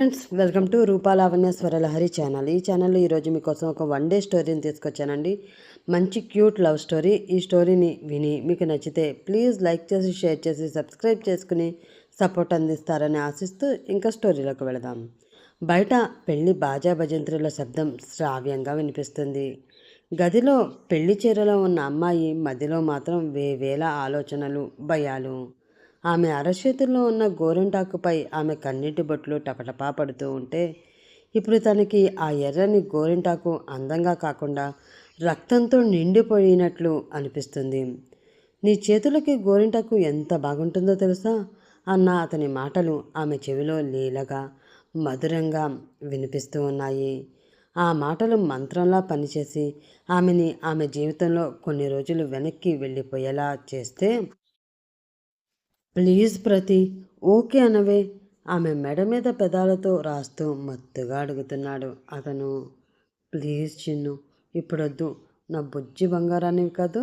Friends, welcome to Rupalavanya Swaralahari channel. ఈ ఛానల్లో ఈరోజు మీకోసం ఒక వన్ డే స్టోరీని తీసుకొచ్చానండి. మంచి క్యూట్ లవ్ స్టోరీ. ఈ స్టోరీని విని మీకు నచ్చితే ప్లీజ్ లైక్ చేసి, షేర్ చేసి, సబ్స్క్రైబ్ చేసుకుని సపోర్ట్ అందిస్తారని ఆశిస్తూ ఇంకా స్టోరీలోకి వెళదాం. బయట పెళ్లి బాజా భజంత్రుల శబ్దం శ్రావ్యంగా వినిపిస్తుంది. గదిలో పెళ్లి చీరలో ఉన్న అమ్మాయి మధ్యలో మాత్రం వేవేల ఆలోచనలు, భయాలు. ఆమె అరచేతుల్లో ఉన్న గోరింటాకుపై ఆమె కన్నీటి బొట్లు టపటపా పడుతూ ఉంటే ఇప్పుడు తనకి ఆ ఎర్రని గోరింటాకు అందంగా కాకుండా రక్తంతో నిండిపోయినట్లు అనిపిస్తుంది. నీ చేతులకి గోరింటాకు ఎంత బాగుంటుందో తెలుసా అన్న అతని మాటలు ఆమె చెవిలో లీలగా మధురంగా వినిపిస్తూ ఉన్నాయి. ఆ మాటలు మంత్రంలా పనిచేసి ఆమె జీవితంలో కొన్ని రోజులు వెనక్కి వెళ్ళిపోయేలా చేస్తే, ప్లీజ్ ప్రతి, ఓకే అనవే, ఆమె మెడ మీద పెదాలతో రాస్తూ మత్తుగా అడుగుతున్నాడు అతను. ప్లీజ్ చిన్ను, ఇప్పుడొద్దు, నా బుజ్జి బంగారానివి కాదు.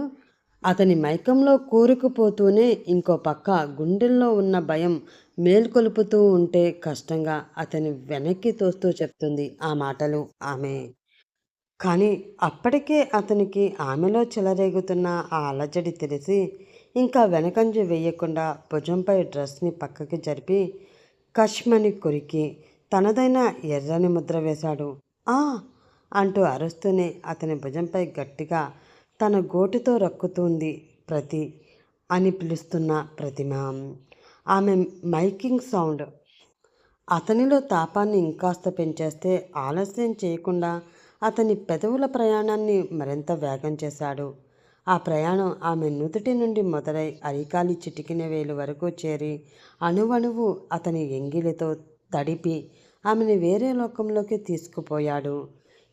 అతని మైకంలో కూరుకుపోతూనే ఇంకో పక్క గుండెల్లో ఉన్న భయం మేల్కొలుపుతూ ఉంటే కష్టంగా అతని వెనక్కి తోస్తూ చెప్తుంది ఆ మాటలు ఆమె. కానీ అప్పటికే అతనికి ఆమెలో చెలరేగుతున్న ఆ అలజడి తెలిసి ఇంకా వెనకంజ వేయకుండా భుజంపై డ్రెస్ని పక్కకి జరిపి కష్మని కొరికి తనదైన ఎర్రని ముద్ర వేశాడు. ఆ అంటూ అరుస్తూనే అతని భుజంపై గట్టిగా తన గోటితో రక్కుతుంది ప్రతి అని పిలుస్తున్న ప్రతిమ. ఆమె మైకింగ్ సౌండ్ అతనిలో తాపాన్ని ఇంకాస్త పెంచేస్తే ఆలస్యం చేయకుండా అతని పెదవుల ప్రయాణాన్ని మరింత వేగం చేశాడు. ఆ ప్రయాణం ఆమె నుదుటి నుండి మొదలై అరికాలి చిటికిన వేలు వరకు చేరి అణువణువు అతని ఎంగిలితో తడిపి ఆమెను వేరే లోకంలోకి తీసుకుపోయాడు.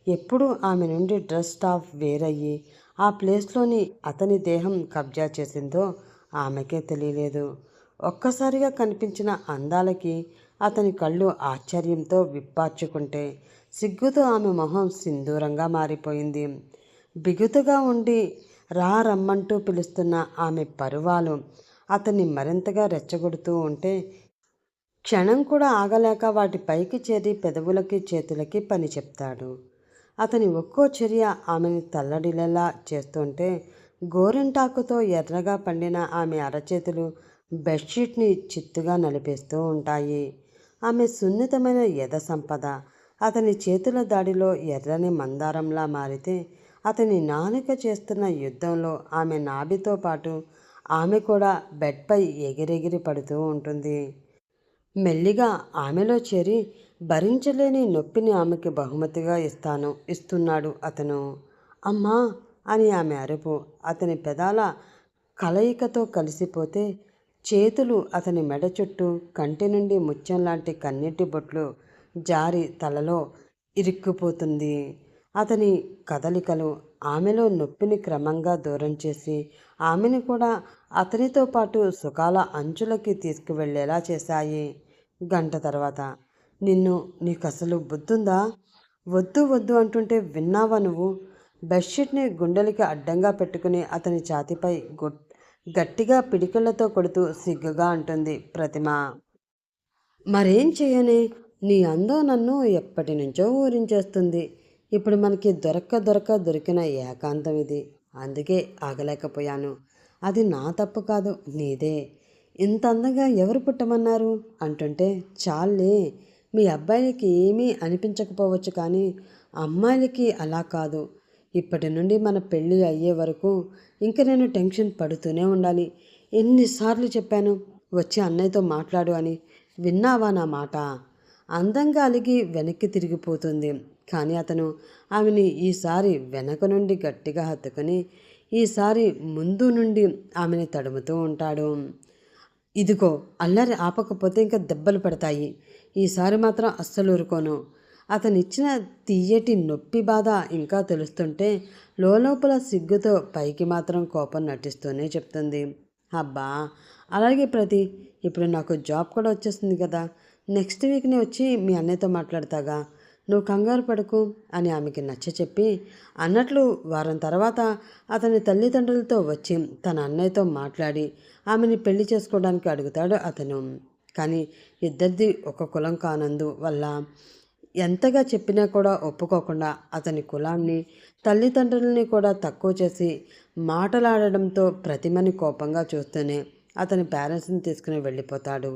ఎప్పుడు ఆమె నుండి డ్రెస్ స్టాఫ్ వేరయ్యి ఆ ప్లేస్లోని అతని దేహం కబ్జా చేసిందో ఆమెకే తెలియలేదు. ఒక్కసారిగా కనిపించిన అందాలకి అతని కళ్ళు ఆశ్చర్యంతో విప్పార్చుకుంటే సిగ్గుతో ఆమె మొహం సింధూరంగా మారిపోయింది. బిగుతుగా ఉండి రమ్మంటూ పిలుస్తున్న ఆమె పరువాలు అతన్ని మరింతగా రెచ్చగొడుతూ ఉంటే క్షణం కూడా ఆగలేక వాటి పైకి చేరి పెదవులకి చేతులకి పని చెప్తాడు. అతని ఒక్కో చర్య ఆమెని తల్లడిల్లేలా చేస్తుంటే గోరింటాకుతో ఎర్రగా పండిన ఆమె అరచేతులు బెడ్షీట్ని చిత్తుగా నలిపేస్తూ ఉంటాయి. ఆమె సున్నితమైన యథ సంపద అతని చేతుల దాడిలో ఎర్రని మందారంలా మారితే అతని నాలుక చేస్తున్న యుద్ధంలో ఆమె నాభితో పాటు ఆమె కూడా బెడ్పై ఎగిరెగిరి పడుతూ ఉంటుంది. మెల్లిగా ఆమెలో చేరి భరించలేని నొప్పిని ఆమెకి బహుమతిగా ఇస్తున్నాడు అతను. అమ్మా అని ఆమె అరుపు అతని పెదాల కలయికతో కలిసిపోతే చేతులు అతని మెడ చుట్టూ కంటి నుండి ముత్యం లాంటి కన్నీటి బొట్లు జారి తలలో ఇరుక్కుపోతుంది. అతని కదలికలు ఆమెలో నొప్పిని క్రమంగా దూరం చేసి ఆమెను కూడా అతనితో పాటు సుఖాల అంచులకి తీసుకువెళ్ళేలా చేశాయి. గంట తర్వాత, నీకు అసలు బుద్ధుందా? వద్దు వద్దు అంటుంటే విన్నావా నువ్వు? బెడ్షీట్ని గుండెలకి అడ్డంగా పెట్టుకుని అతని ఛాతీపై గట్టిగా పిడికిళ్లతో కొడుతూ సిగ్గుగా అంటుంది ప్రతిమ. మరేం చేయనే, నీ అందం నన్ను ఎప్పటి నుంచో ఊరించేస్తుంది. ఇప్పుడు మనకి దొరికిన ఏకాంతం ఇది. అందుకే ఆగలేకపోయాను. అది నా తప్పు కాదు, నీదే. ఇంత అందంగా ఎవరు పుట్టమన్నారు అంటుంటే, చాలే, మీ అబ్బాయిలకి ఏమీ అనిపించకపోవచ్చు, కానీ అమ్మాయిలకి అలా కాదు. ఇప్పటి నుండి మన పెళ్ళి అయ్యే వరకు ఇంక నేను టెన్షన్ పడుతూనే ఉండాలి. ఎన్నిసార్లు చెప్పాను వచ్చి అన్నయ్యతో మాట్లాడు అని, విన్నావా నా మాట? అందంగా అలిగి వెనక్కి తిరిగిపోతుంది. కానీ అతను ఆమెని ఈసారి వెనక నుండి గట్టిగా హత్తుకొని ఈసారి ముందు నుండి ఆమెని తడుముతూ ఉంటాడు. ఇదిగో, అల్లరి ఆపకపోతే ఇంకా దెబ్బలు పడతాయి. ఈసారి మాత్రం అస్సలు ఊరుకోను. అతనిచ్చిన తీయటి నొప్పి బాధ ఇంకా తెలుస్తుంటే లోపల సిగ్గుతో పైకి మాత్రం కోపం నటిస్తూనే చెప్తుంది. అబ్బా, అలాగే ప్రతి, ఇప్పుడు నాకు జాబ్ కూడా వచ్చేస్తుంది కదా. నెక్స్ట్ వీక్ని వచ్చి మీ అన్నయ్యతో మాట్లాడతాగా, నువ్వు కంగారు పడకు అని ఆమెకి నచ్చ చెప్పి అన్నట్లు వారం తర్వాత అతని తల్లిదండ్రులతో వచ్చి తన అన్నయ్యతో మాట్లాడి ఆమెని పెళ్లి చేసుకోవడానికి అడుగుతాడు అతను. కానీ ఇద్దరిది ఒక కులం కానందు వల్ల ఎంతగా చెప్పినా కూడా ఒప్పుకోకుండా అతని కులాన్ని తల్లిదండ్రులని కూడా తక్కువ చేసి మాటలాడడంతో ప్రతిమని కోపంగా చూస్తూనే అతని పేరెంట్స్ని తీసుకుని వెళ్ళిపోతాడు.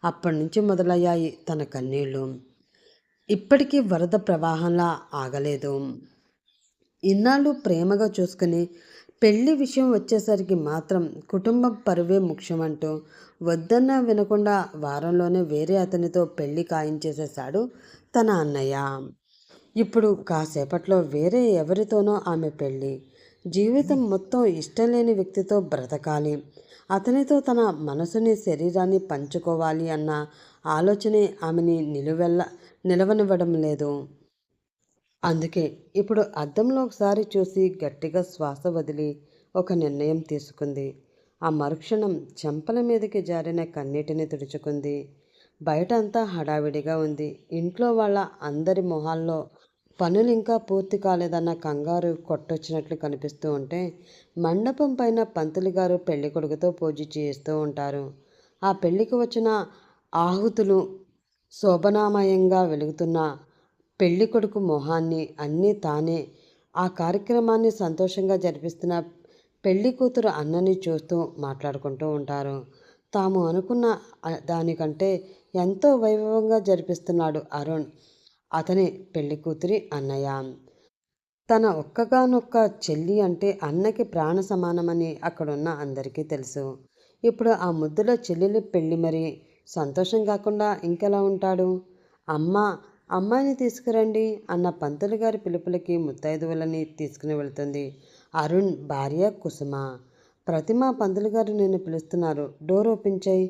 అప్పటి నుంచి మొదలయ్యాయి తన కన్నీళ్ళు. ఇప్పటికీ వరద ప్రవాహంలా ఆగలేదు. ఇన్నాళ్ళు ప్రేమగా చూసుకుని పెళ్లి విషయం వచ్చేసరికి మాత్రం కుటుంబం పరువే ముఖ్యమంటూ వద్దన్నా వినకుండా వారంలోనే వేరే అతనితో పెళ్లి ఖాయించేసేశాడు తన అన్నయ్య. ఇప్పుడు కాసేపట్లో వేరే ఎవరితోనో ఆమె పెళ్ళి. జీవితం మొత్తం ఇష్టం లేని వ్యక్తితో బ్రతకాలి, అతనితో తన మనసుని శరీరాన్ని పంచుకోవాలి అన్న ఆలోచనే ఆమెని నిలవనివ్వడం లేదు. అందుకే ఇప్పుడు అద్దంలో ఒకసారి చూసి గట్టిగా శ్వాస వదిలి ఒక నిర్ణయం తీసుకుంది. ఆ మరుక్షణం చెంపల మీదకి జారిన కన్నీటిని తుడుచుకుంది. బయట అంతా హడావిడిగా ఉంది. ఇంట్లో వాళ్ళ అందరి మొహాల్లో పనులు ఇంకా పూర్తి కాలేదన్న కంగారు కొట్టొచ్చినట్లు కనిపిస్తూ ఉంటే, మండపం పైన పంతులు గారు పెళ్లి కొడుకుతో పూజ చేస్తూ ఉంటారు. ఆ పెళ్లికి వచ్చిన ఆహుతులు శోభనామయంగా వెలుగుతున్న పెళ్లి కొడుకు మొహాన్ని అన్నీ తానే ఆ కార్యక్రమాన్ని సంతోషంగా జరిపిస్తున్న పెళ్లి కూతురు అన్నని చూస్తూ మాట్లాడుకుంటూ ఉంటారు. తాము అనుకున్న దానికంటే ఎంతో వైభవంగా జరిపిస్తున్నాడు అరుణ్, అతని పెళ్లి కూతురి అన్నయ్య. తన ఒక్కగానొక్క చెల్లి అంటే అన్నకి ప్రాణ సమానమని అక్కడున్న అందరికీ తెలుసు. ఇప్పుడు ఆ ముద్దుల చెల్లెలి పెళ్లి మరి సంతోషం కాకుండా ఇంకెలా ఉంటాడు? అమ్మ, అమ్మాయిని తీసుకురండి అన్న పంతులు గారి పిలుపులకి ముత్తైదువులని తీసుకుని వెళ్తుంది అరుణ్ భార్య కుసుమ. ప్రతిమ, పంతులు గారు నిన్ను పిలుస్తున్నారు, డోర్ ఓపెన్ చేయి.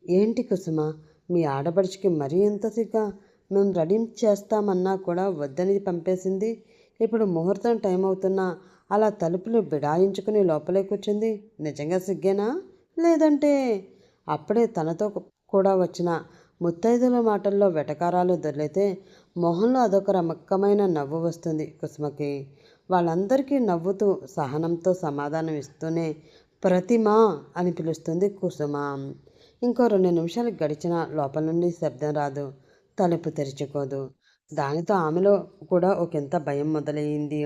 ఏంటి కుసుమ, మీ ఆడపడుచుకి మరీ ఎంతసిగ్గా? మేము రెడీ చేస్తామన్నా కూడా వద్దని పంపేసింది. ఇప్పుడు ముహూర్తం టైం అవుతున్నా అలా తలుపులు బిడాయించుకుని లోపలే కూర్చుంది. నిజంగా సిగ్గేనా? లేదంటే? అప్పుడే తనతో కూడా వచ్చిన ముత్తైదుల మాటల్లో వెటకారాలు దొర్లితే మొహంలో అదొక రమక్కమైన నవ్వు వస్తుంది కుసుమకి. వాళ్ళందరికీ నవ్వుతూ సహనంతో సమాధానం ఇస్తూనే ప్రతిమ అని పిలుస్తుంది కుసుమ. ఇంకో 2 నిమిషాలు గడిచినా లోపల నుండి శబ్దం రాదు, తలుపు తెరుచుకోదు. దానితో ఆమెలో కూడా ఒకంత భయం మొదలయ్యింది.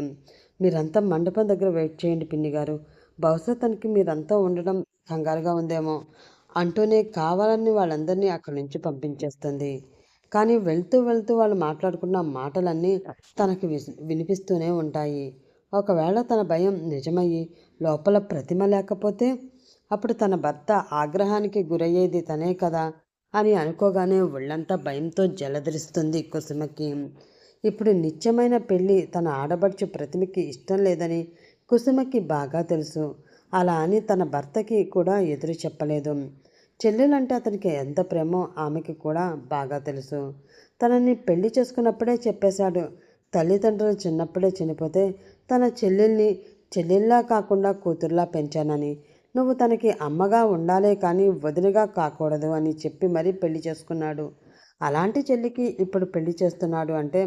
మీరంతా మండపం దగ్గర వెయిట్ చేయండి పిన్ని గారు, బహుశా తనకి మీరంతా ఉండడం కంగారుగా ఉందేమో అంటూనే కావాలని వాళ్ళందరినీ అక్కడి నుంచి పంపించేస్తుంది. కానీ వెళ్తూ వెళ్తూ వాళ్ళు మాట్లాడుకున్న మాటలన్నీ తనకు వినిపిస్తూనే ఉంటాయి. ఒకవేళ తన భయం నిజమయ్యి లోపల ప్రతిమ లేకపోతే అప్పుడు తన భర్త ఆగ్రహానికి గురయ్యేది తనే కదా అని అనుకోగానే ఒళ్ళంతా భయంతో జలధరిస్తుంది కుసుమకి. ఇప్పుడు నిత్యమైన పెళ్ళి తన ఆడబడుచు ప్రతిమకి ఇష్టం లేదని కుసుమకి బాగా తెలుసు. అలా అని తన భర్తకి కూడా ఎదురు చెప్పలేదు. చెల్లెలంటే అతనికి ఎంత ప్రేమో ఆమెకి కూడా బాగా తెలుసు. తనని పెళ్లి చేసుకున్నప్పుడే చెప్పేశాడు, తల్లిదండ్రులు చిన్నప్పుడే చనిపోతే తన చెల్లెల్లా కాకుండా కూతుర్లా పెంచానని. నువ్వు తనకి అమ్మగా ఉండాలే కానీ వదినగా కాకూడదు అని చెప్పి మరీ పెళ్లి చేసుకున్నాడు. అలాంటి చెల్లికి ఇప్పుడు పెళ్లి చేస్తున్నాడు అంటే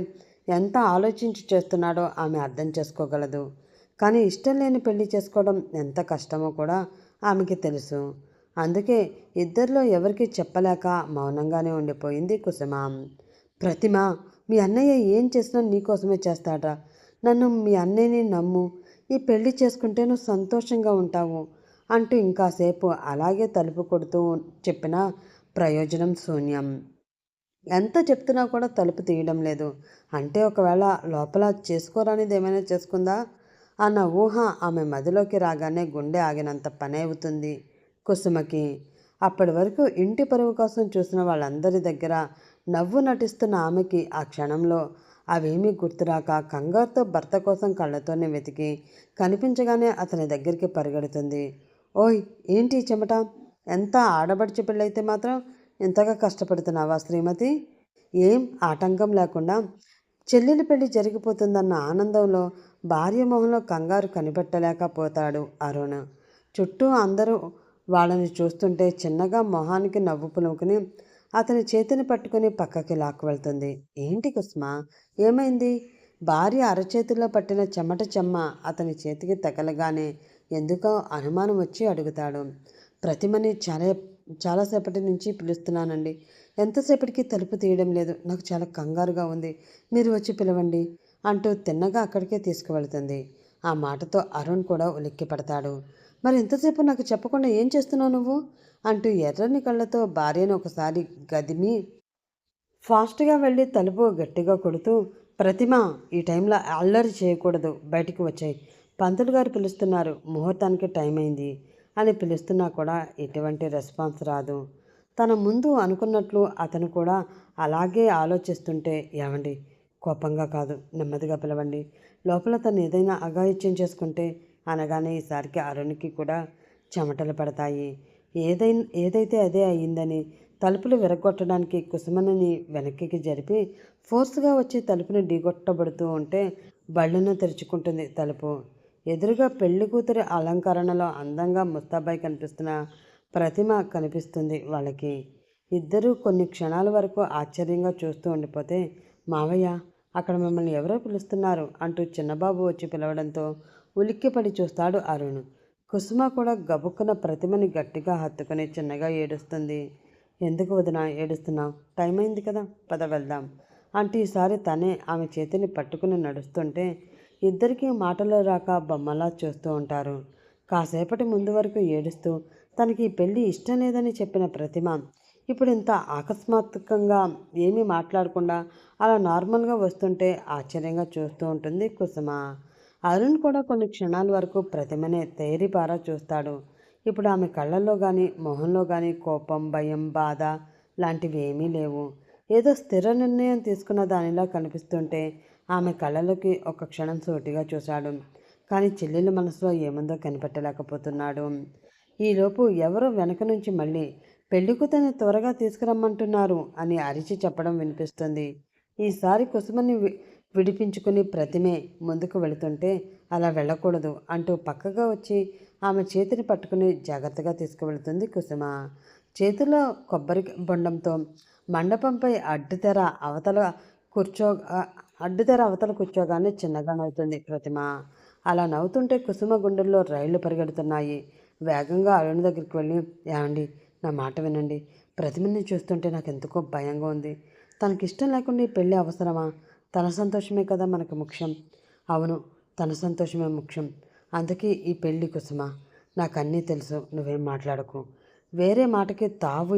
ఎంత ఆలోచించి చేస్తున్నాడో ఆమె అర్థం చేసుకోగలదు. కానీ ఇష్టం లేని పెళ్లి చేసుకోవడం ఎంత కష్టమో కూడా ఆమెకి తెలుసు. అందుకే ఇద్దరిలో ఎవరికి చెప్పలేక మౌనంగానే ఉండిపోయింది కుసుమ. ప్రతిమ, మీ అన్నయ్య ఏం చేసినా నీకోసమే చేస్తాడ్రా. నన్ను, మీ అన్నయ్యని నమ్ము. ఈ పెళ్లి చేసుకుంటే నువ్వు సంతోషంగా ఉంటావు అంటూ ఇంకాసేపు అలాగే తలుపు కొడుతూ చెప్పిన ప్రయోజనం శూన్యం. ఎంత చెప్తున్నా కూడా తలుపు తీయడం లేదు. అంటే ఒకవేళ లోపల చేసుకోరానిది ఏమైనా చేసుకుందా అన్న ఊహ ఆమె మదిలోకి రాగానే గుండె ఆగినంత పని అవుతుంది కుసుమకి. అప్పటి వరకు ఇంటి పరువు కోసం చూసిన వాళ్ళందరి దగ్గర నవ్వు నటిస్తున్న ఆమెకి ఆ క్షణంలో అవేమీ గుర్తురాక కంగారుతో భర్త కోసం కళ్ళతోనే వెతికి కనిపించగానే అతని దగ్గరికి పరిగెడుతుంది. ఓయ్, ఏంటి చెమట? ఎంత ఆడబడిచి పెళ్ళైతే మాత్రం ఇంతగా కష్టపడుతున్నావా శ్రీమతి? ఏం ఆటంకం లేకుండా చెల్లెలి పెళ్లి జరిగిపోతుందన్న ఆనందంలో భార్య మొహంలో కంగారు కనిపెట్టలేకపోతాడు అరుణ్. చుట్టూ అందరూ వాళ్ళని చూస్తుంటే చిన్నగా మొహానికి నవ్వు పులుముకుని అతని చేతిని పట్టుకుని పక్కకి లాక్కు వెళ్తుంది. ఏంటి కుస్మా, ఏమైంది? భార్య అరచేతిలో పట్టిన చెమట చెమ్మ అతని చేతికి తగలగానే ఎందుకో అనుమానం వచ్చి అడుగుతాడు. ప్రతిమని చాలా చాలాసేపటి నుంచి పిలుస్తున్నానండి. ఎంతసేపటికి తలుపు తీయడం లేదు. నాకు చాలా కంగారుగా ఉంది. మీరు వచ్చి పిలవండి అంటూ తిన్నగా అక్కడికే తీసుకువెళ్తుంది. ఆ మాటతో అరుణ్ కూడా ఉలిక్కి పడతాడు. మరి ఇంతసేపు నాకు చెప్పకుండా ఏం చేస్తున్నావు నువ్వు అంటూ ఎర్రని కళ్ళతో భార్యను ఒకసారి గదిమి ఫాస్ట్గా వెళ్ళి తలుపు గట్టిగా కొడుతూ, ప్రతిమ, ఈ టైంలో అల్లరి చేయకూడదు, బయటికి వచ్చాయి, పంతులు గారు పిలుస్తున్నారు, ముహూర్తానికి టైం అయింది అని పిలుస్తున్నా కూడా ఎటువంటి రెస్పాన్స్ రాదు. తన ముందు అనుకున్నట్లు అతను కూడా అలాగే ఆలోచిస్తుంటే, ఏమండి, కోపంగా కాదు, నెమ్మదిగా పిలవండి, లోపల తను ఏదైనా అఘాయిత్యం చేసుకుంటే అనగానే ఈసారికి అరుణ్కి కూడా చెమటలు పడతాయి. ఏదైతే అదే అయ్యిందని తలుపులు విరగొట్టడానికి కుసుమని వెనక్కి జరిపి ఫోర్స్గా వచ్చి తలుపుని ఢీగొట్టబడుతూ ఉంటే బళ్ళను తెరుచుకుంటుంది తలుపు. ఎదురుగా పెళ్లి కూతురి అలంకరణలో అందంగా ముస్తాబాయి కనిపిస్తున్న ప్రతిమ కనిపిస్తుంది వాళ్ళకి. ఇద్దరూ కొన్ని క్షణాల వరకు ఆశ్చర్యంగా చూస్తూ ఉండిపోతే, మావయ్య, అక్కడ మిమ్మల్ని ఎవరో పిలుస్తున్నారు అంటూ చిన్నబాబు వచ్చి పిలవడంతో ఉలిక్కిపడి చూస్తాడు అరుణ్. కుసుమ కూడా గబుక్కున ప్రతిమని గట్టిగా హత్తుకుని చిన్నగా ఏడుస్తుంది. ఎందుకు వదినా ఏడుస్తున్నావు? టైం అయింది కదా, పద వెళ్దాం అంటూ ఈసారి తనే ఆమె చేతిని పట్టుకుని నడుస్తుంటే ఇద్దరికీ మాటలు రాక బొమ్మలా చూస్తూ ఉంటారు. కాసేపటి ముందు వరకు ఏడుస్తూ తనకి ఈ పెళ్ళి ఇష్టం లేదని చెప్పిన ప్రతిమ ఇప్పుడు ఇంత ఆకస్మాత్తుకంగా ఏమీ మాట్లాడకుండా అలా నార్మల్గా వస్తుంటే ఆశ్చర్యంగా చూస్తూ ఉంటుంది కుసుమ. అరుణ్ కూడా కొన్ని క్షణాల వరకు ప్రతిమనే తేరిపారా చూస్తాడు. ఇప్పుడు ఆమె కళ్ళల్లో కానీ మొహంలో కానీ కోపం, భయం, బాధ లాంటివి ఏమీ లేవు. ఏదో స్థిర నిర్ణయం తీసుకున్న దానిలా కనిపిస్తుంటే ఆమె కళ్ళలోకి ఒక క్షణం సూటిగా చూశాడు. కానీ చెల్లెల మనసులో ఏముందో కనిపెట్టలేకపోతున్నాడు. ఈలోపు ఎవరో వెనక నుంచి మళ్ళీ పెళ్లికూతురిని త్వరగా తీసుకురమ్మంటున్నారు అని అరిచి చెప్పడం వినిపిస్తుంది. ఈసారి కుసుమని విడిపించుకుని ప్రతిమే ముందుకు వెళుతుంటే అలా వెళ్ళకూడదు అంటూ పక్కగా వచ్చి ఆమె చేతిని పట్టుకుని జాగ్రత్తగా తీసుకువెళుతుంది కుసుమ. చేతిలో కొబ్బరి బొండంతో మండపంపై అడ్డుతెర అవతల కూర్చోగానే చిన్నగా నవ్వుతుంది ప్రతిమ. అలా నవ్వుతుంటే కుసుమ గుండెల్లో రైళ్లు పరిగెడుతున్నాయి. వేగంగా అరుణ్ దగ్గరికి వెళ్ళి, ఏమండి, నా మాట వినండి, ప్రతిమని చూస్తుంటే నాకు ఎందుకో భయంగా ఉంది. తనకిష్టం లేకుండా ఈ పెళ్ళి అవసరమా? తన సంతోషమే కదా మనకు ముఖ్యం. అవును, తన సంతోషమే ముఖ్యం. అందుకే ఈ పెళ్ళి కుసుమ. నాకన్నీ తెలుసు, నువ్వేం మాట్లాడకు. వేరే మాటకి తావు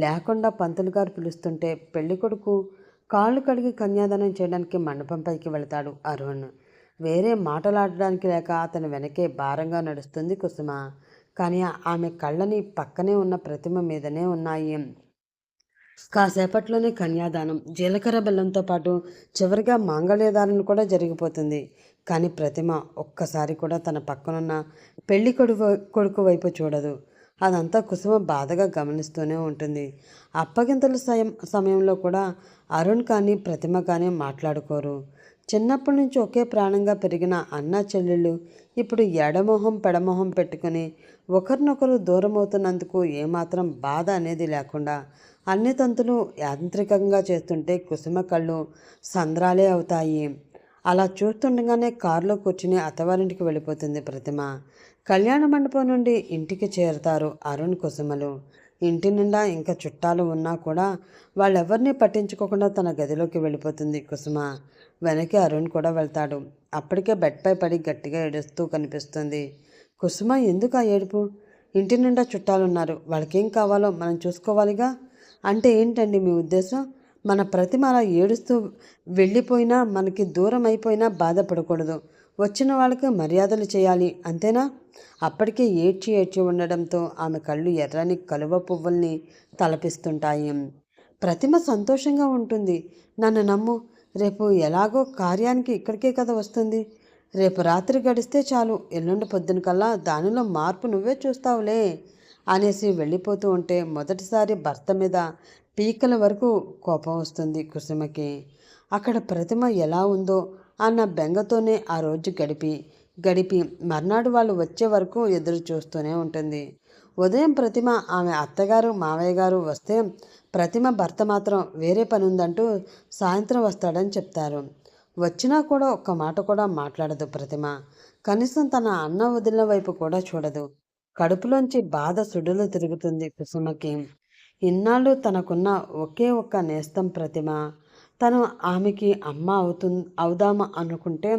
లేకుండా పంతులు గారు పిలుస్తుంటే పెళ్ళికొడుకు కాళ్ళు కడిగి కన్యాదానం చేయడానికి మండపంపైకి వెళతాడు అరుణ్. వేరే మాటలాడడానికి లేక అతని వెనకే భారంగా నడుస్తుంది కుసుమ. కానీ ఆమె కళ్ళని పక్కనే ఉన్న ప్రతిమ మీదనే ఉన్నాయి. కాసేపట్లోనే కన్యాదానం, జీలకర్ర బెల్లంతో పాటు చివరిగా మాంగళ్యదానం కూడా జరిగిపోతుంది. కానీ ప్రతిమ ఒక్కసారి కూడా తన పక్కనున్న పెళ్లి కొడుకు వైపు చూడదు. అదంతా కుసుమ బాధగా గమనిస్తూనే ఉంటుంది. అప్పగింతల సమయంలో కూడా అరుణ్ కానీ ప్రతిమ కానీ మాట్లాడుకోరు. చిన్నప్పటి నుంచి ఒకే ప్రాణంగా పెరిగిన అన్న చెల్లెళ్ళు ఇప్పుడు ఎడమొహం పెడమొహం పెట్టుకుని ఒకరినొకరు దూరం అవుతున్నందుకు ఏమాత్రం బాధ అనేది లేకుండా అన్ని తంతులు యాంత్రికంగా చేస్తుంటే కుసుమ కళ్ళు సంద్రాలే అవుతాయి. అలా చూస్తుండగానే కారులో కూర్చుని అత్తవారింటికి వెళ్ళిపోతుంది ప్రతిమ. కళ్యాణ మండపం నుండి ఇంటికి చేరుతారు అరుణ్, కుసుమలు. ఇంటి నిండా ఇంకా చుట్టాలు ఉన్నా కూడా వాళ్ళెవరినీ పట్టించుకోకుండా తన గదిలోకి వెళ్ళిపోతుంది కుసుమ. వెనక్కి అరుణ్ కూడా వెళ్తాడు. అప్పటికే బెడ్పై పడి గట్టిగా ఏడుస్తూ కనిపిస్తుంది. కుసుమ, ఎందుకు ఆ ఏడుపు? ఇంటి నిండా చుట్టాలున్నారు, వాళ్ళకేం కావాలో మనం చూసుకోవాలిగా. అంటే ఏంటండి మీ ఉద్దేశం? మన ప్రతిమ అలా ఏడుస్తూ వెళ్ళిపోయినా, మనకి దూరం అయిపోయినా బాధపడకూడదు. వచ్చిన వాళ్ళకి మర్యాదలు చేయాలి, అంతేనా? అప్పటికే ఏడ్చి ఉండడంతో ఆమె కళ్ళు ఎర్రని కలువ పువ్వుల్ని తలపిస్తుంటాయి. ప్రతిమ సంతోషంగా ఉంటుంది. నన్ను నమ్ము, రేపు ఎలాగో కార్యానికి ఇక్కడికే కదా వస్తుంది. రేపు రాత్రి గడిస్తే చాలు, ఎల్లుండి పొద్దున కల్లా దానిలో మార్పు నువ్వే చూస్తావులే అనేసి వెళ్ళిపోతూ ఉంటే మొదటిసారి భర్త మీద పీకల వరకు కోపం వస్తుంది కుసుమకి. అక్కడ ప్రతిమ ఎలా ఉందో అన్న బెంగతోనే ఆ రోజు గడిపి మర్నాడు వాళ్ళు వచ్చే వరకు ఎదురు చూస్తూనే ఉంటుంది. ఉదయం ప్రతిమ ఆమె అత్తగారు మావయ్య గారు వస్తే ప్రతిమ భర్త మాత్రం వేరే పని ఉందంటూ సాయంత్రం వస్తాడని చెప్తారు. వచ్చినా కూడా ఒక్క మాట కూడా మాట్లాడదు ప్రతిమ. కనీసం తన అన్న వదిలిన వైపు కూడా చూడదు. కడుపులోంచి బాధ సుడులు తిరుగుతుంది కుసుమకి. ఇన్నాళ్ళు తనకున్న ఒకే ఒక్క నేస్తం ప్రతిమ. తను ఆమెకి అమ్మ అవుదామా అనుకుంటే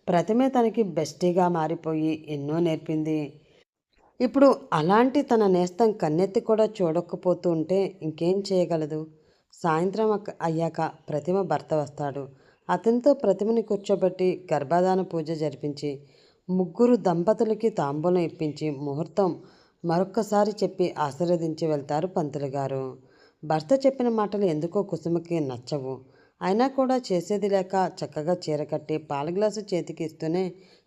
ప్రతిమే తనకి బెస్టీగా మారిపోయి ఎన్నో నేర్పింది. ఇప్పుడు అలాంటి తన నేస్తం కన్నెత్తి కూడా చూడకపోతూ ఉంటే ఇంకేం చేయగలదు? సాయంత్రం అయ్యాక ప్రతిమ భర్త వస్తాడు. అతనితో ప్రతిమని కూర్చోబెట్టి గర్భాధాన పూజ జరిపించి ముగ్గురు దంపతులకి తాంబూలం ఇప్పించి ముహూర్తం మరొక్కసారి చెప్పి ఆశీర్వదించి వెళ్తారు పంతులు గారు. భర్త చెప్పిన మాటలు ఎందుకో కుసుమకి నచ్చవు. అయినా కూడా చేసేది లేక చక్కగా చీర కట్టి పాల గ్లాసు చేతికి ఇస్తూనే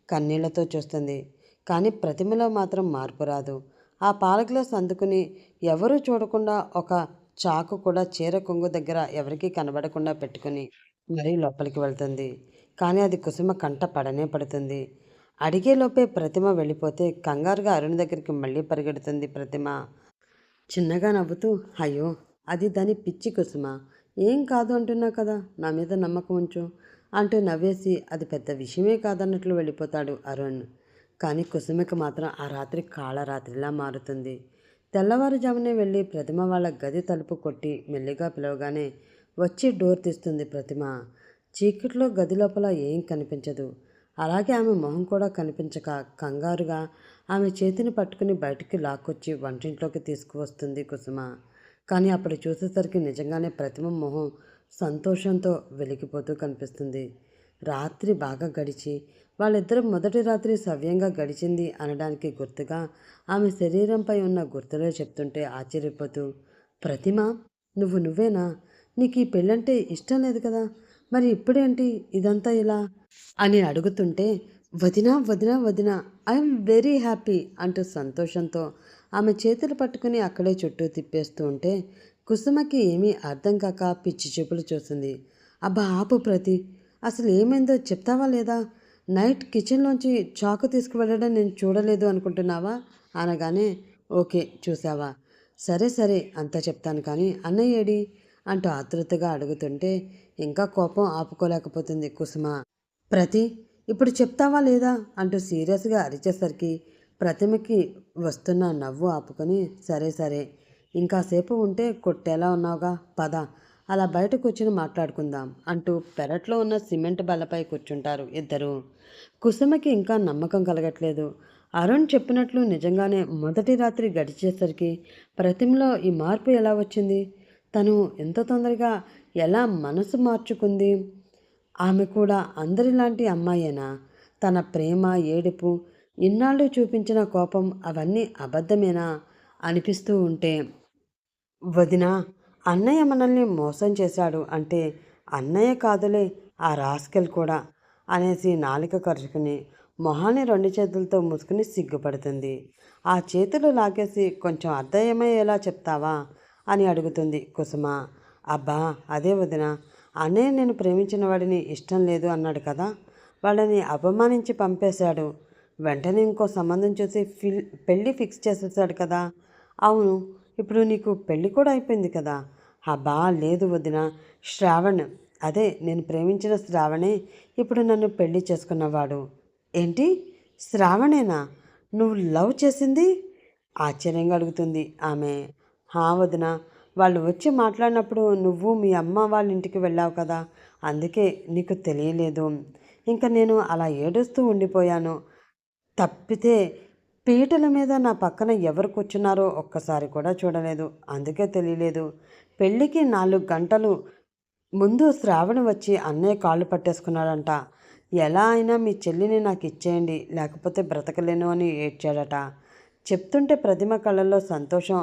కన్నీళ్లతో చూస్తుంది. కానీ ప్రతిమలో మాత్రం మార్పు రాదు. ఆ పాల గ్లాస్ అందుకుని ఎవరూ చూడకుండా ఒక చాకు కూడా చీర కొంగు దగ్గర ఎవరికీ కనబడకుండా పెట్టుకుని మరీ లోపలికి వెళ్తుంది. కానీ అది కుసుమ కంట పడనే పడుతుంది. అడిగేలోపే ప్రతిమ వెళ్ళిపోతే కంగారుగా అరుణ్ దగ్గరికి మళ్ళీ పరిగెడుతుంది ప్రతిమ. చిన్నగా నవ్వుతూ, అయ్యో అది దాని పిచ్చి కుసుమ, ఏం కాదు అంటున్నా కదా, నా మీద నమ్మకం ఉంచు అంటూ నవ్వేసి అది పెద్ద విషయమే కాదన్నట్లు వెళ్ళిపోతాడు అరుణ్. కానీ కుసుమకి మాత్రం ఆ రాత్రి కాళరాత్రిలా మారుతుంది. తెల్లవారుజామునే వెళ్ళి ప్రతిమ వాళ్ళ గది తలుపు కొట్టి మెల్లిగా పిలవగానే వచ్చి డోర్ తీస్తుంది ప్రతిమ. చీకట్లో గది లోపల ఏం కనిపించదు. అలాగే ఆమె మొహం కూడా కనిపించక కంగారుగా ఆమె చేతిని పట్టుకుని బయటికి లాక్కొచ్చి వంటింట్లోకి తీసుకువస్తుంది కుసుమ. కానీ అప్పుడు చూసేసరికి నిజంగానే ప్రతిమ మొహం సంతోషంతో వెలిగిపోతూ కనిపిస్తుంది. రాత్రి బాగా గడిచి వాళ్ళిద్దరూ మొదటి రాత్రి సవ్యంగా గడిచింది అనడానికి గుర్తుగా ఆమె శరీరంపై ఉన్న గుర్తులే చెప్తుంటే ఆశ్చర్యపోతూ, ప్రతిమ నువ్వేనా? నీకు ఈ పెళ్ళంటే ఇష్టం లేదు కదా, మరి ఇప్పుడేంటి ఇదంతా ఇలా అని అడుగుతుంటే, వదినా వదినా వదినా ఐఎమ్ వెరీ హ్యాపీ అంటూ సంతోషంతో ఆమె చేతులు పట్టుకుని అక్కడే చుట్టూ తిప్పేస్తూ ఉంటే కుసుమకి ఏమీ అర్థం కాక పిచ్చి చూపులు చూస్తుంది. అబ్బా ఆపు ప్రతి, అసలు ఏమైందో చెప్తావా లేదా? నైట్ కిచెన్లోంచి చాకు తీసుకువెళ్ళడం నేను చూడలేదు అనుకుంటున్నావా అనగానే, ఓకే చూసావా, సరే సరే అంతా చెప్తాను కానీ అన్నయ్య ఏడి అంటూ ఆతృతగా అడుగుతుంటే ఇంకా కోపం ఆపుకోలేకపోతుంది కుసుమ. ప్రతి ఇప్పుడు చెప్తావా లేదా అంటూ సీరియస్గా అరిచేసరికి ప్రతిమకి వస్తున్న నవ్వు ఆపుకొని, సరే సరే ఇంకాసేపు ఉంటే కొట్టేలా ఉన్నావుగా, పద అలా బయట కూర్చుని మాట్లాడుకుందాం అంటూ పెరట్లో ఉన్న సిమెంట్ బల్లపై కూర్చుంటారు ఇద్దరు. కుసుమకి ఇంకా నమ్మకం కలగట్లేదు. అరుణ్ చెప్పినట్లు నిజంగానే మొదటి రాత్రి గడిచేసరికి ప్రతిమలో ఈ మార్పు ఎలా వచ్చింది? తను ఎంత తొందరగా ఎలా మనసు మార్చుకుంది? ఆమె కూడా అందరిలాంటి అమ్మాయేనా? తన ప్రేమ, ఏడుపు, ఇన్నాళ్ళు చూపించిన కోపం అవన్నీ అబద్ధమేనా అనిపిస్తూ ఉంటే, వదినా అన్నయ్య మనల్ని మోసం చేశాడు అంటే అన్నయ్య కాదులే ఆ రాస్కెల్ కూడా అనేసి నాలిక కరుచుకుని మొహాన్ని రెండు చేతులతో మూసుకుని సిగ్గుపడుతుంది. ఆ చేతులు లాగేసి కొంచెం అర్థమయ్యేలా చెప్తావా అని అడుగుతుంది కుసుమ. అబ్బా అదే వదిన, అన్నయ్య నేను ప్రేమించిన వాడిని ఇష్టం లేదు అన్నాడు కదా, వాళ్ళని అపమానించి పంపేశాడు. వెంటనే ఇంకో సంబంధం చూసి పెళ్ళి ఫిక్స్ చేసేసాడు కదా. అవును, ఇప్పుడు నీకు పెళ్ళి కూడా అయిపోయింది కదా. అబ్బా లేదు వదిన, శ్రావణ్, అదే నేను ప్రేమించిన శ్రావణే ఇప్పుడు నన్ను పెళ్లి చేసుకున్నవాడు. ఏంటి, శ్రావణేనా నువ్వు లవ్ చేసింది? ఆశ్చర్యంగా అడుగుతుంది ఆమె. హా వదిన, వాళ్ళు వచ్చి మాట్లాడినప్పుడు నువ్వు మీ అమ్మ వాళ్ళ ఇంటికి వెళ్ళావు కదా, అందుకే నీకు తెలియలేదు. ఇంకా నేను అలా ఏడుస్తూ ఉండిపోయాను తప్పితే పీటల మీద నా పక్కన ఎవరు కూర్చున్నారో ఒక్కసారి కూడా చూడలేదు, అందుకే తెలియలేదు. పెళ్ళికి 4 గంటలు ముందు శ్రావణ వచ్చి అన్నయ్య కాళ్ళు పట్టేసుకున్నాడంట. ఎలా అయినా మీ చెల్లిని నాకు ఇచ్చేయండి లేకపోతే బ్రతకలేను అని ఏడ్చాడట. చెప్తుంటే ప్రతిమ కళ్ళల్లో సంతోషం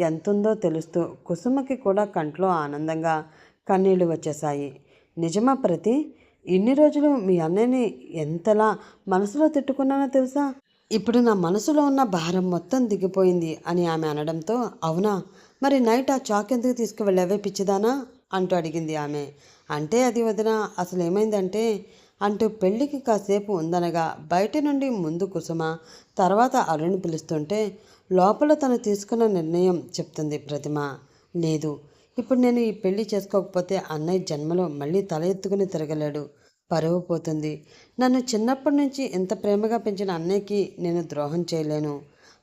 ఎంతుందో తెలుస్తూ కుసుమకి కూడా కంట్లో ఆనందంగా కన్నీళ్లు వచ్చేశాయి. నిజమా ప్రతి, ఇన్ని రోజులు మీ అన్నయ్యని ఎంతలా మనసులో తిట్టుకున్నానో తెలుసా? ఇప్పుడు నా మనసులో ఉన్న భారం మొత్తం దిగిపోయింది అని ఆమె అనడంతో, అవునా, మరి నైట్ ఆ చాక్ ఎందుకు తీసుకువెళ్ళావే పిచ్చిదానా అంటూ అడిగింది ఆమె. అంటే అది వదిన, అసలు ఏమైందంటే అంటూ పెళ్ళికి కాసేపు ఉందనగా బయట నుండి ముందు కుసుమ, తర్వాత అరుణ్ పిలుస్తుంటే లోపల తను తీసుకున్న నిర్ణయం చెప్తుంది ప్రతిమ. లేదు, ఇప్పుడు నేను ఈ పెళ్లి చేసుకోకపోతే అన్నయ్య జన్మలో మళ్ళీ తల ఎత్తుకుని తిరగలేడు, పరువు పోతుంది. నన్ను చిన్నప్పటి నుంచి ఎంత ప్రేమగా పెంచిన అన్నయ్యకి నేను ద్రోహం చేయలేను.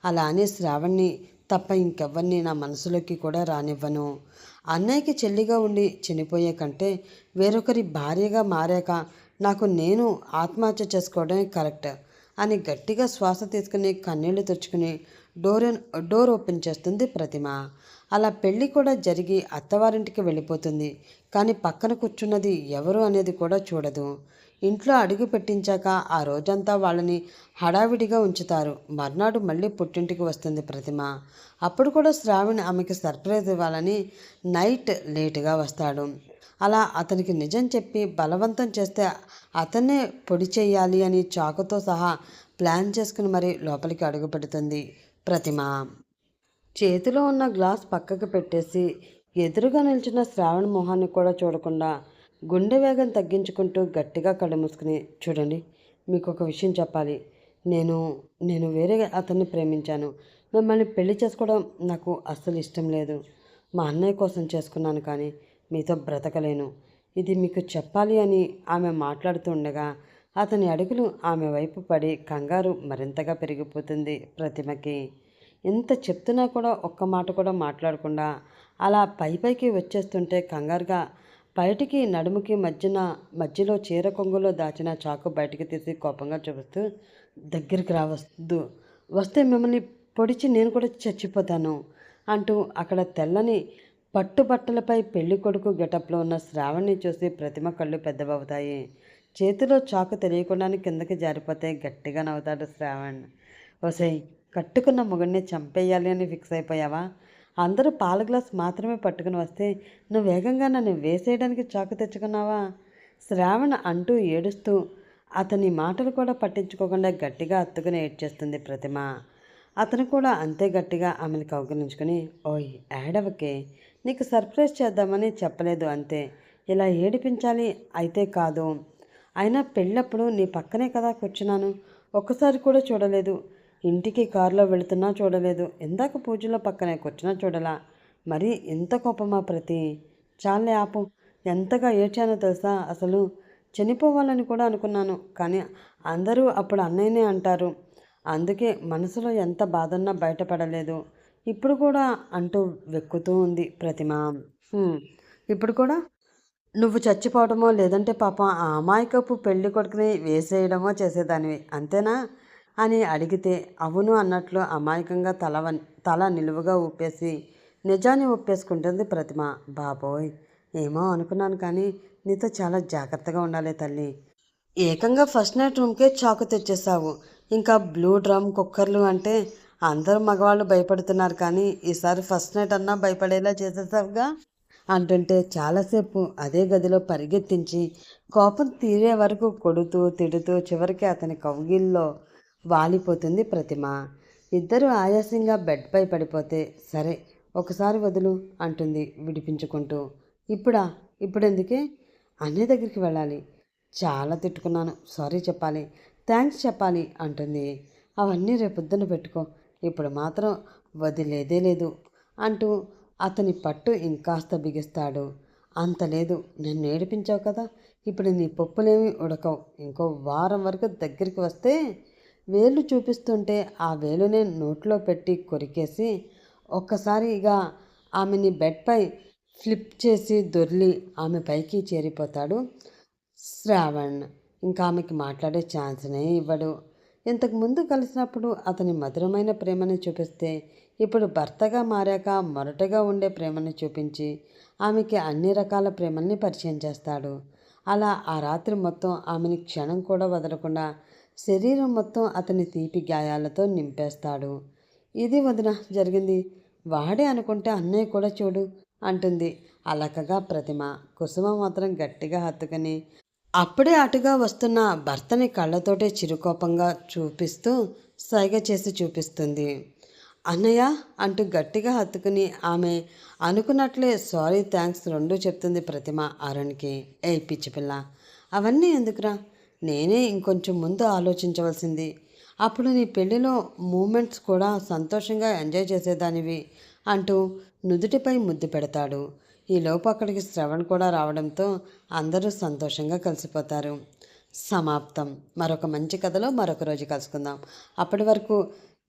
అలా అని శ్రావణ్ణి తప్ప ఇంకెవ్వరిని నా మనసులోకి కూడా రానివ్వను. అన్నయ్యకి చెల్లిగా ఉండి చనిపోయే కంటే వేరొకరి భార్యగా మారాక నాకు నేను ఆత్మహత్య చేసుకోవడమే కరెక్ట్ అని గట్టిగా శ్వాస తీసుకుని కన్నీళ్లు తుడుచుకుని డోర్ డోర్ ఓపెన్ చేస్తుంది ప్రతిమ. అలా పెళ్ళి కూడా జరిగి అత్తవారింటికి వెళ్ళిపోతుంది. కానీ పక్కన కూర్చున్నది ఎవరు అనేది కూడా చూడదు. ఇంట్లో అడుగు పెట్టించాక ఆ రోజంతా వాళ్ళని హడావిడిగా ఉంచుతారు. మర్నాడు మళ్ళీ పుట్టింటికి వస్తుంది ప్రతిమ. అప్పుడు కూడా శ్రావణి ఆమెకి సర్ప్రైజ్ ఇవ్వాలని నైట్ లేటుగా వస్తాడు. అలా అతనికి నిజం చెప్పి బలవంతం చేస్తే అతన్నే పొడి చేయాలి అని చాకుతో సహా ప్లాన్ చేసుకుని మరీ లోపలికి అడుగు పెడుతుంది ప్రతిమ. చేతిలో ఉన్న గ్లాస్ పక్కకు పెట్టేసి ఎదురుగా నిల్చున్న శ్రావణ మొహాన్ని కూడా చూడకుండా గుండె వేగం తగ్గించుకుంటూ గట్టిగా కళ్ళు మూసుకుని, చూడండి, మీకు ఒక విషయం చెప్పాలి. నేను నేను వేరే అతన్ని ప్రేమించాను. మిమ్మల్ని పెళ్లి చేసుకోవడం నాకు అస్సలు ఇష్టం లేదు. మా అన్నయ్య కోసం చేసుకున్నాను, కానీ మీతో బ్రతకలేను. ఇది మీకు చెప్పాలి అని ఆమె మాట్లాడుతూ ఉండగా అతని అడుగులు ఆమె వైపు పడి కంగారు మరింతగా పెరిగిపోతుంది ప్రతిమకి. ఎంత చెప్తున్నా కూడా ఒక్క మాట కూడా మాట్లాడకుండా అలా పైకి వచ్చేస్తుంటే కంగారుగా బయటికి నడుముకి మధ్యలో చీర కొంగులో దాచిన చాకు బయటికి తీసి కోపంగా చూపిస్తూ, దగ్గరికి రావద్దు, వస్తే మిమ్మల్ని పొడిచి నేను కూడా చచ్చిపోతాను అంటూ అక్కడ తెల్లని పట్టుబట్టలపై పెళ్లి కొడుకు గెటప్లో ఉన్న శ్రావణ్ణి చూసి ప్రతిమ కళ్ళు పెద్దవవుతాయి. చేతిలో చాకు తెలియకుండానే కిందకి జారిపోతే గట్టిగా నవ్వుతాడు శ్రావణ్. ఓసేయ్, కట్టుకున్న మొగుడిని చంపేయాలి అని ఫిక్స్ అయిపోయావా? అందరూ పాల గ్లాస్ మాత్రమే పట్టుకుని వస్తే నువ్వు వేగంగా నన్ను వేసేయడానికి చాకు తెచ్చుకున్నావా? శ్రావణ్ అంటూ ఏడుస్తూ అతని మాటలు కూడా పట్టించుకోకుండా గట్టిగా హత్తుకుని ఏడ్చేస్తుంది ప్రతిమ. అతను కూడా అంతే గట్టిగా ఆమెను కౌగిలించుకుని, ఓయ్ ఏడవకే, నీకు సర్ప్రైజ్ చేద్దామని చెప్పలేదు అంతే. ఇలా ఏడిపించాలి అయితే కాదు. అయినా పెళ్ళప్పుడు నీ పక్కనే కదా కూర్చున్నాను, ఒక్కసారి కూడా చూడలేదు. ఇంటికి కారులో వెళుతున్నా చూడలేదు. ఇందాక పూజలో పక్కనే కూర్చున్నా చూడలా. మరి ఇంత కోపమా ప్రతి? చాలే ఆపు. ఎంతగా ఏడ్చానో తెలుసా? అసలు చనిపోవాలని కూడా అనుకున్నాను. కానీ అందరూ అప్పుడు అన్నయ్యనే అంటారు. అందుకే మనసులో ఎంత బాధన్నా బయటపడలేదు. ఇప్పుడు కూడా అంటూ వెక్కుతూ ఉంది ప్రతిమ. ఇప్పుడు కూడా నువ్వు చచ్చిపోవడమో లేదంటే పాపం ఆ అమాయకపు పెళ్లి కొడుకుని వేసేయడమో చేసేదానివి అంతేనా అని అడిగితే అవును అన్నట్లు అమాయకంగా తల నిలువుగా ఊపేసి నిజాన్ని ఒప్పేసుకుంటుంది ప్రతిమ. బాబోయ్, ఏమో అనుకున్నాను, కానీ నీతో చాలా జాగ్రత్తగా ఉండాలి తల్లి. ఏకంగా ఫస్ట్ నైట్ రూమ్కే చాకు తెచ్చేసావు. ఇంకా బ్లూ డ్రమ్ కుక్కర్లు అంటే అందరూ మగవాళ్ళు భయపడుతున్నారు, కానీ ఈసారి ఫస్ట్ నైట్ అన్నా భయపడేలా చేసేసావుగా అంటుంటే చాలాసేపు అదే గదిలో పరిగెత్తించి కోపం తీరే వరకు కొడుతూ తిడుతూ చివరికి అతని కౌగిల్లో వాలిపోతుంది ప్రతిమ. ఇద్దరు ఆయాసంగా బెడ్పై పడిపోతే, సరే ఒకసారి వదులు అంటుంది విడిపించుకుంటూ. ఇప్పుడెందుకే? అన్నయ్య దగ్గరికి వెళ్ళాలి. చాలా తిట్టుకున్నాను, సారీ చెప్పాలి, థ్యాంక్స్ చెప్పాలి అంటుంది. అవన్నీ రేపొద్దున పెట్టుకో, ఇప్పుడు మాత్రం వదిలేదే లేదు అంటూ అతని పట్టు ఇంకాస్త బిగిస్తాడు. అంత లేదు, నన్ను ఏడిపించావు కదా, ఇప్పుడు నీ పప్పులేమీ ఉడకవు. ఇంకో వారం వరకు దగ్గరికి వస్తే వేలు చూపిస్తుంటే ఆ వేలునే నోట్లో పెట్టి కొరికేసి ఒక్కసారిగా ఆమెని బెడ్పై ఫ్లిప్ చేసి దొర్లి ఆమె పైకి చేరిపోతాడు శ్రావణ్. ఇంకా ఆమెకి మాట్లాడే ఛాన్స్నే ఇవ్వడు. ఇంతకుముందు కలిసినప్పుడు అతని మధురమైన ప్రేమని చూపిస్తే ఇప్పుడు భర్తగా మారాక మొరటగా ఉండే ప్రేమని చూపించి ఆమెకి అన్ని రకాల ప్రేమల్ని పరిచయం చేస్తాడు. అలా ఆ రాత్రి మొత్తం ఆమెని క్షణం కూడా వదలకుండా శరీరం మొత్తం అతని తీపి గాయాలతో నింపేస్తాడు. ఇది వదిన జరిగింది. వాడే అనుకుంటే అన్నయ్య కూడా చూడు అంటుంది అలకగా ప్రతిమ. కుసుమ మాత్రం గట్టిగా హత్తుకుని అప్పుడే అటుగా వస్తున్న భర్తని కళ్ళతోటే చిరుకోపంగా చూపిస్తూ సైగ చేసి చూపిస్తుంది. అన్నయ్య అంటూ గట్టిగా హత్తుకుని ఆమె అనుకున్నట్లే సారీ థ్యాంక్స్ రెండూ చెప్తుంది ప్రతిమ అరుణ్కి. ఏ పిచ్చిపిల్ల, అవన్నీ ఎందుకురా, నేనే ఇంకొంచెం ముందు ఆలోచించవలసింది. అప్పుడు నీ పెళ్లిలో మూమెంట్స్ కూడా సంతోషంగా ఎంజాయ్ చేసేదానివి అంటూ నుదుటిపై ముద్దు పెడతాడు. ఈలోపు అక్కడికి శ్రవణ్ కూడా రావడంతో అందరూ సంతోషంగా కలిసిపోతారు. సమాప్తం. మరొక మంచి కథలో మరొక రోజు కలుసుకుందాం. అప్పటి వరకు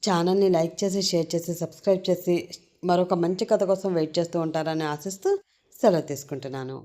ఛానల్ని లైక్ చేసి, షేర్ చేసి, సబ్స్క్రైబ్ చేసి మరొక మంచి కథ కోసం వెయిట్ చేస్తూ ఉంటారని ఆశిస్తూ సెలవు తీసుకుంటున్నాను.